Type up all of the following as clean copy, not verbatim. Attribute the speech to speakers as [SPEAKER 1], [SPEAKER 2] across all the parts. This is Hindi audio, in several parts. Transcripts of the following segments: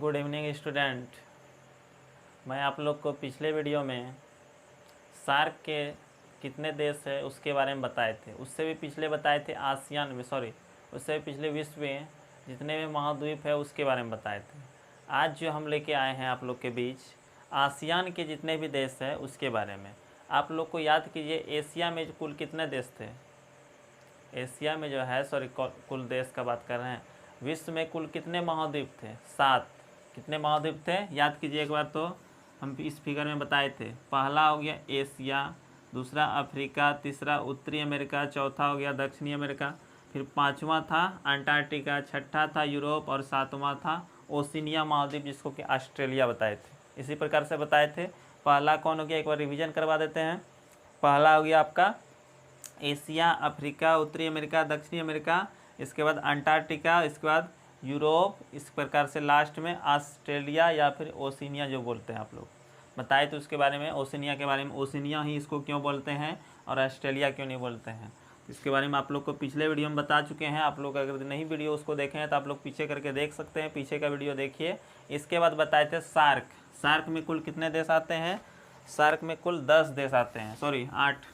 [SPEAKER 1] Good evening student. मैं आप लोग को पिछले वीडियो में सार्क के कितने देश है उसके बारे में बताए थे। उससे भी पिछले बताए थे आसियान में, उससे भी पिछले विश्व में जितने भी महाद्वीप है उसके बारे में बताए थे। आज जो हम लेके आए हैं आप लोग के बीच आसियान के जितने भी देश है उसके बारे में। आप लोग को याद कीजिए, एशिया में कुल कितने देश थे। एशिया में जो है कुल देश का बात कर रहे हैं। विश्व में कुल कितने महाद्वीप थे? 7। कितने महाद्वीप थे याद कीजिए एक बार। तो हम इस फिगर में बताए थे। पहला हो गया एशिया, दूसरा अफ्रीका, तीसरा उत्तरी अमेरिका, चौथा हो गया दक्षिणी अमेरिका, फिर पांचवा था अंटार्कटिका, छठा था यूरोप और सातवां था ओशिनिया महाद्वीप, जिसको कि ऑस्ट्रेलिया बताए थे। इसी प्रकार से बताए थे। पहला कौन हो गया, एक बार रिवीजन करवा देते हैं। पहला हो गया आपका एशिया, अफ्रीका, उत्तरी अमेरिका, दक्षिणी अमेरिका, इसके बाद अंटार्कटिका, इसके बाद यूरोप, इस प्रकार से लास्ट में ऑस्ट्रेलिया या फिर ओशिनिया जो बोलते हैं आप लोग। बताए तो उसके बारे में, ओशिनिया के बारे में, ओशिनिया ही इसको क्यों बोलते हैं और ऑस्ट्रेलिया क्यों नहीं बोलते हैं, इसके बारे में आप लोग को पिछले वीडियो में बता चुके हैं। आप लोग अगर नहीं वीडियो उसको देखे हैं तो आप लोग पीछे करके देख सकते हैं, पीछे का वीडियो देखिए। इसके बाद बताए थे सार्क। सार्क में कुल कितने देश आते हैं? सार्क में कुल 10 देश आते हैं, 8।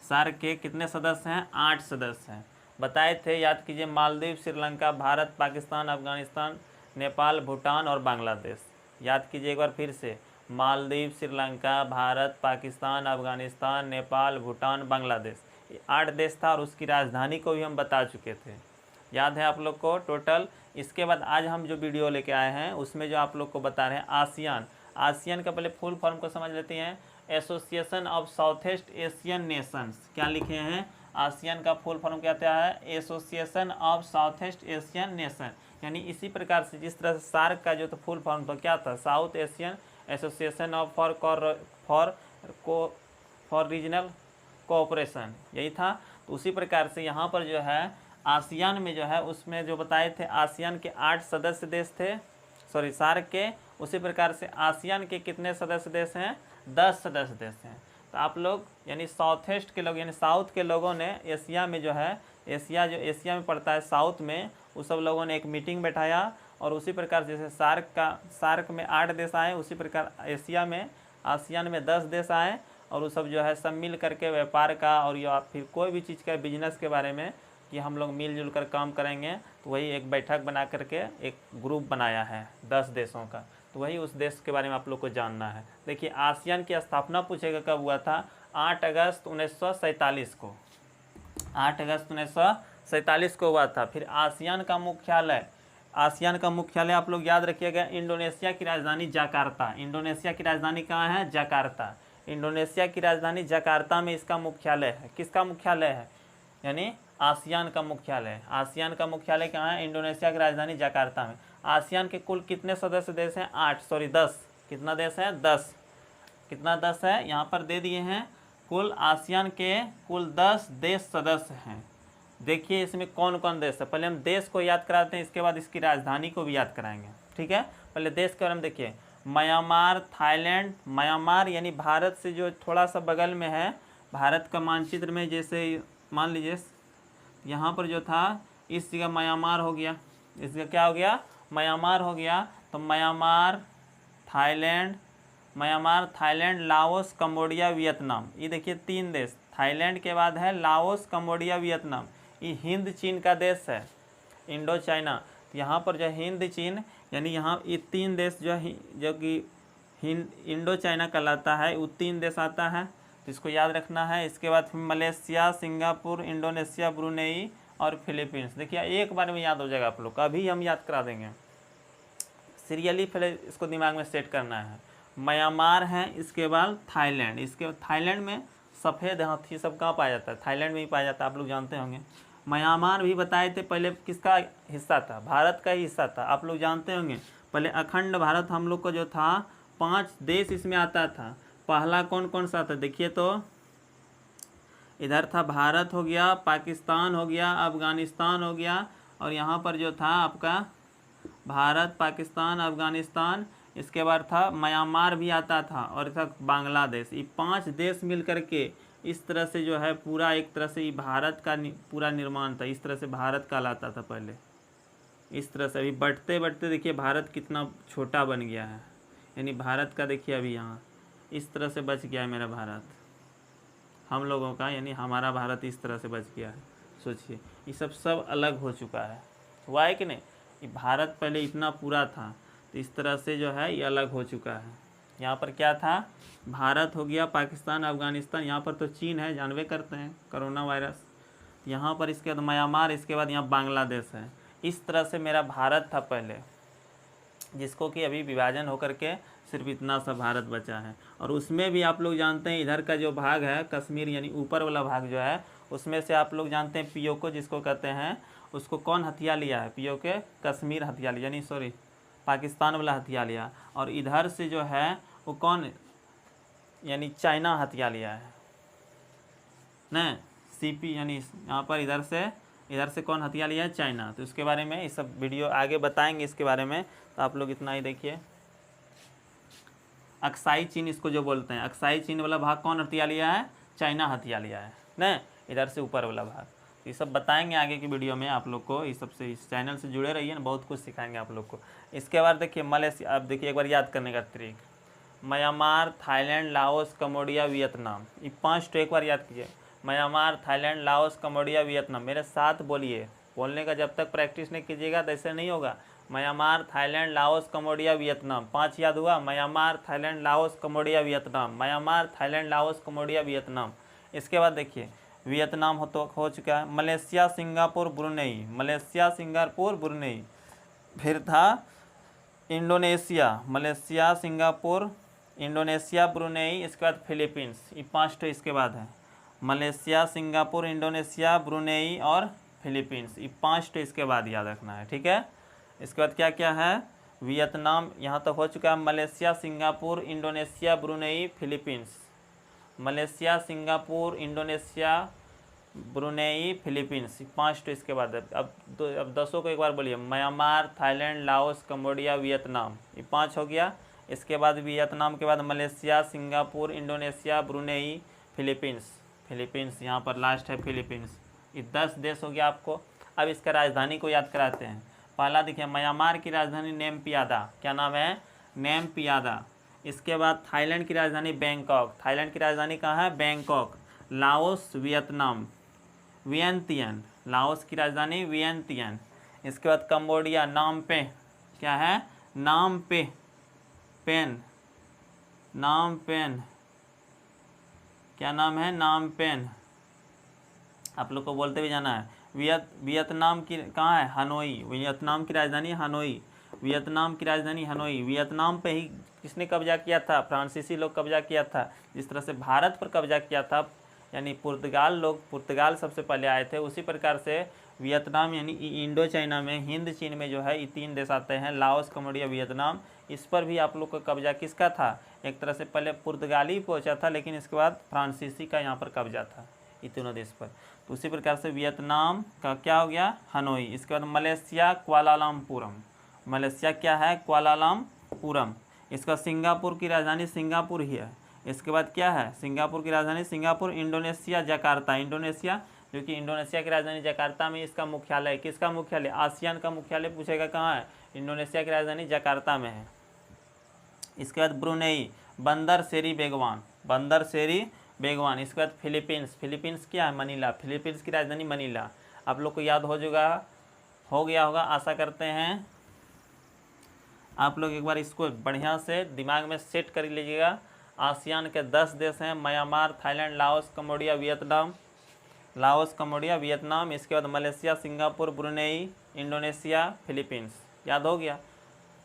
[SPEAKER 1] सार्क के कितने सदस्य हैं? 8 सदस्य हैं। बताए थे, याद कीजिए, मालदीव, श्रीलंका, भारत, पाकिस्तान, अफगानिस्तान, नेपाल, भूटान और बांग्लादेश। याद कीजिए एक बार फिर से, मालदीव, श्रीलंका, भारत, पाकिस्तान, अफगानिस्तान, नेपाल, भूटान, बांग्लादेश, ये 8 देश था। और उसकी राजधानी को भी हम बता चुके थे, याद है आप लोग को टोटल। इसके बाद आज हम जो वीडियो लेके आए हैं उसमें जो आप लोग को बता रहे हैं आसियान। आसियान का पहले फुल फॉर्म को समझ लेते हैं। Association of south east Asian Nations. क्या लिखे हैं? आसियान का फुल फॉर्म क्या आता है? Association of south east Asian nation. यानी इसी प्रकार से जिस तरह से सार्क का जो तो फुल फॉर्म तो क्या था? South Asian association of for regional cooperation, यही था। तो उसी प्रकार से यहाँ पर जो है आसियान में जो है उसमें जो बताए थे आसियान के 8 सदस्य देश थे, सार्क के। उसी प्रकार से आसियान के कितने सदस्य देश हैं? 10 सदस्य देश हैं। तो आप लोग यानी साउथ ईस्ट के लोग यानी साउथ के लोगों ने एशिया में जो है, एशिया में पड़ता है साउथ में, उस सब लोगों ने एक मीटिंग बैठाया। और उसी प्रकार जैसे सार्क में 8 देश आए, उसी प्रकार आसियान में 10 देश आए। और वो सब जो है सब मिल करके व्यापार का और या फिर कोई भी चीज़ का बिजनेस के बारे में कि हम लोग मिलजुल कर काम करेंगे, तो वही एक बैठक बना करके एक ग्रुप बनाया है 10 देशों का। तो वही उस देश के बारे में आप लोग को जानना है। देखिए, आसियान की स्थापना पूछेगा कब हुआ था? 8 अगस्त 1947 को। 8 अगस्त 1947 को हुआ था। फिर आसियान का मुख्यालय आप लोग याद रखिएगा, इंडोनेशिया की राजधानी जकार्ता। इंडोनेशिया की राजधानी कहाँ है? जकार्ता। इंडोनेशिया की राजधानी जकार्ता में इसका मुख्यालय है। किसका मुख्यालय है? यानी आसियान का मुख्यालय। आसियान का मुख्यालय कहाँ है? इंडोनेशिया की राजधानी जकार्ता में। आसियान के कुल कितने सदस्य देश हैं? 10। कितना देश है? 10। कितना 10 है? यहाँ पर दे दिए हैं। कुल आसियान के कुल 10 देश सदस्य हैं। देखिए इसमें कौन कौन देश है। पहले हम देश को याद कराते हैं, इसके बाद इसकी राजधानी को भी याद कराएंगे, ठीक है। पहले देश के बारे में देखिए, म्यांमार, थाईलैंड। म्यांमार यानी भारत से जो थोड़ा सा बगल में है। भारत का मानचित्र में जैसे मान लीजिए यहाँ पर जो था, इस जगह म्यांमार हो गया, इस जगह क्या हो गया? म्यांमार हो गया। तो Myanmar, Thailand, Laos, Cambodia, Vietnam, ये देखिए 3 देश। थाईलैंड के बाद है लाओस, कंबोडिया, वियतनाम। ये हिंद चीन का देश है, इंडो चाइना। यहाँ पर जो हिंद चीन यानी यहाँ ये 3 देश जो कि इंडो चाइना कहलाता है, वो 3 देश आता है, तो इसको याद रखना है। इसके बाद मलेशिया, सिंगापुर, इंडोनेशिया, ब्रुनेई और फिलीपींस। देखिए एक बार में याद हो जाएगा आप लोग, अभी हम याद करा देंगे। सीरियली पहले इसको दिमाग में सेट करना है। म्यांमार है, इसके बाद थाईलैंड। इसके थाईलैंड में सफ़ेद हाथी सब कहाँ पाया जाता है? थाईलैंड में ही पाया जाता है, आप लोग जानते होंगे। म्यांमार भी बताए थे पहले किसका हिस्सा था? भारत का ही हिस्सा था, आप लोग जानते होंगे। पहले अखंड भारत हम लोग को जो था 5 देश इसमें आता था। पहला कौन कौन सा था? देखिए तो इधर था भारत हो गया, पाकिस्तान हो गया, अफगानिस्तान हो गया, और यहाँ पर जो था आपका भारत, पाकिस्तान, अफगानिस्तान, इसके बाद था म्यांमार भी आता था, और था बांग्लादेश। ये 5 देश मिल करके इस तरह से जो है पूरा एक तरह से ये भारत का पूरा निर्माण था। इस तरह से भारत कहलाता था पहले, इस तरह से अभी बढ़ते बढ़ते देखिए भारत कितना छोटा बन गया है, यानी भारत का देखिए अभी यहाँ इस तरह से बच गया है मेरा भारत, हम लोगों का यानी हमारा भारत इस तरह से बच गया है। सोचिए ये सब अलग हो चुका है, हुआ है कि नहीं। ये भारत पहले इतना पूरा था, तो इस तरह से जो है ये अलग हो चुका है। यहाँ पर क्या था, भारत हो गया, पाकिस्तान, अफ़गानिस्तान, यहाँ पर तो चीन है, जानवे करते हैं, कोरोना वायरस। यहाँ पर इसके बाद म्यांमार, इसके बाद यहाँ बांग्लादेश है। इस तरह से मेरा भारत था पहले, जिसको कि अभी विभाजन होकर के सिर्फ इतना सा भारत बचा है। और उसमें भी आप लोग जानते हैं इधर का जो भाग है कश्मीर, यानी ऊपर वाला भाग जो है, उसमें से आप लोग जानते हैं पीओके जिसको कहते हैं, उसको कौन हथिया लिया है, पीओके कश्मीर हथिया लिया, यानी सॉरी पाकिस्तान वाला हथिया लिया। और इधर से जो है वो कौन, यानी चाइना हथिया लिया है न, सीपी, यानी यहाँ पर इधर से कौन हथिया लिया है, चाइना। तो इसके बारे में ये सब वीडियो आगे बताएंगे इसके बारे में, तो आप लोग इतना ही देखिए। अक्साई चीन इसको जो बोलते हैं, अक्साई चीन वाला भाग कौन हथिया लिया है, चाइना हथिया लिया है न, इधर से ऊपर वाला भाग। ये सब बताएंगे आगे की वीडियो में आप लोग को। इस सबसे, इस चैनल से जुड़े रहिए ना, बहुत कुछ सिखाएंगे आप लोग को। इसके बाद देखिए मलेशिया, अब देखिए एक बार याद करने का तरीका, Myanmar, Thailand, Laos, Cambodia, Vietnam, ये 5 तो एक बार याद कीजिए। Myanmar, Thailand, Laos, Cambodia, Vietnam. मेरे साथ बोलिए, बोलने का जब तक प्रैक्टिस नहीं कीजिएगा तो ऐसे नहीं होगा। Myanmar, Thailand, Laos, Cambodia, Vietnam, 5 याद हुआ। Myanmar, Thailand, Laos, Cambodia, Vietnam, Myanmar, Thailand, Laos, Cambodia, Vietnam. इसके बाद देखिए वियतनाम हो चुका है। Malaysia, Singapore, Brunei, Malaysia, Singapore, Brunei. फिर था Indonesia, Malaysia, Singapore, Indonesia, Brunei, इसके बाद फिलीपींस। ये 5 तो इसके बाद है, मलेशिया, सिंगापुर, इंडोनेशिया, ब्रुनेई और फिलीपींस। ये 5 तो इसके बाद याद रखना है, ठीक है। इसके बाद क्या क्या है, वियतनाम यहाँ तक हो चुका है। Malaysia, Singapore, Indonesia, Brunei, Philippines. Malaysia, Singapore, Indonesia, Brunei, Philippines, 5 तो इसके बाद है। अब 10 को एक बार बोलिए, Myanmar, Thailand, Laos, Cambodia, Vietnam, ये 5 हो गया। इसके बाद वियतनाम के बाद Malaysia, Singapore, Indonesia, Brunei, Philippines. Philippines यहाँ पर लास्ट है, फिलीपींस। ये 10 देश हो गया आपको। अब इसका राजधानी को याद कराते हैं। पहला देखिए म्यांमार की राजधानी नेम्पियादा, क्या नाम है, नेम्पियादा। इसके बाद थाईलैंड की राजधानी बैंकॉक, थाईलैंड की राजधानी कहाँ है, बैंकॉक। लाओस, वियतनाम, वियंतियन, लाओस की राजधानी वियंतियन। इसके बाद कंबोडिया, नामपे, क्या है, नामपे, पेन, नामपेन, क्या नाम है, नामपेन। आप लोग को बोलते भी जाना है। वियतनाम की कहाँ है, हनोई, वियतनाम की राजधानी हनोई, वियतनाम की राजधानी हनोई। वियतनाम पे ही किसने कब्जा किया था, फ्रांसीसी लोग कब्जा किया था। जिस तरह से भारत पर कब्जा किया था, यानी पुर्तगाल लोग, पुर्तगाल सबसे पहले आए थे, उसी प्रकार से वियतनाम यानी इंडो चाइना में, हिंद चीन में जो है ये 3 देश आते हैं, लाओस, कम्बोडिया, वियतनाम। इस पर भी आप लोग का कब्जा किसका था, एक तरह से पहले पुर्तगाली पहुंचा था, लेकिन इसके बाद फ्रांसीसी का यहाँ पर कब्जा था ये तीनों देश पर। तो उसी प्रकार से वियतनाम का क्या हो गया, हनोई। इसके बाद मलेशिया, कुआलालमपुरम, मलेशिया क्या है, कुआलालमपुरम। इसका सिंगापुर की राजधानी सिंगापुर ही है। इसके बाद क्या है, सिंगापुर की राजधानी सिंगापुर। इंडोनेशिया, जकार्ता, इंडोनेशिया, जो कि इंडोनेशिया की राजधानी जकार्ता में इसका मुख्यालय, किसका मुख्यालय, आसियान का मुख्यालय पूछेगा कहाँ है, इंडोनेशिया की राजधानी जकार्ता में है। इसके बाद ब्रुनेई, बंदर सेरी बेगवान, बंदर सेरी बेगवान। इसके बाद फिलीपींस, फिलीपींस क्या है, मनीला, फिलीपींस की राजधानी मनीला। आप लोग को याद हो गया होगा आशा करते हैं। आप लोग एक बार इसको बढ़िया से दिमाग में सेट कर लीजिएगा। आसियान के 10 देश हैं, Myanmar, Thailand, Laos, Cambodia, Vietnam, Laos, Cambodia, Vietnam. इसके बाद Malaysia, Singapore, Brunei, Indonesia, Philippines. याद हो गया।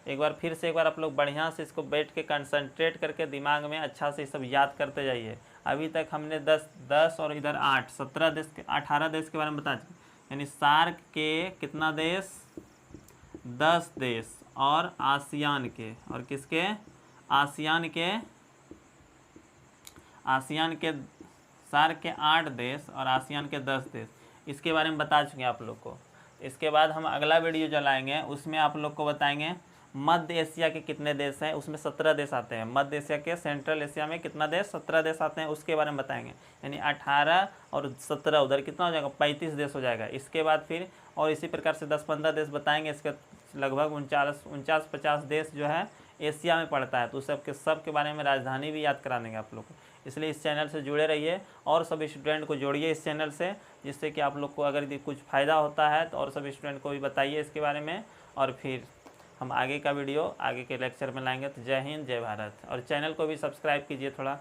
[SPEAKER 1] एक बार फिर से एक बार आप लोग बढ़िया से इसको बैठ के कंसंट्रेट करके दिमाग में अच्छा से सब याद करते जाइए। अभी तक हमने 10 और इधर 8, 17 देश के, 18 देश के बारे में बता चुके, यानी सार्क के कितना देश, 10 देश, और आसियान के, और किसके, आसियान के सार्क के 8 देश और आसियान के 10 देश, इसके बारे में बता चुके हैं आप लोग को। इसके बाद हम अगला वीडियो जो लाएंगे उसमें आप लोग को बताएंगे मध्य एशिया के कितने देश हैं, उसमें 17 देश आते हैं। मध्य एशिया के सेंट्रल एशिया में कितना देश, 17 देश आते हैं, उसके बारे में बताएंगे। यानी 18 और 17 उधर कितना हो जाएगा, 35 देश हो जाएगा। इसके बाद फिर और इसी प्रकार से 10-15 देश बताएंगे। इसके लगभग 49-50 देश जो है एशिया में पड़ता है। तो सब के बारे में राजधानी भी याद करा देंगे आप लोग को। इसलिए इस चैनल से जुड़े रहिए और सब स्टूडेंट को जोड़िए इस चैनल से, जिससे कि आप लोग को अगर कुछ फ़ायदा होता है तो और सब स्टूडेंट को भी बताइए इसके बारे में। और फिर हम आगे का वीडियो आगे के लेक्चर में लाएंगे। तो जय हिंद, जय भारत। और चैनल को भी सब्सक्राइब कीजिए थोड़ा।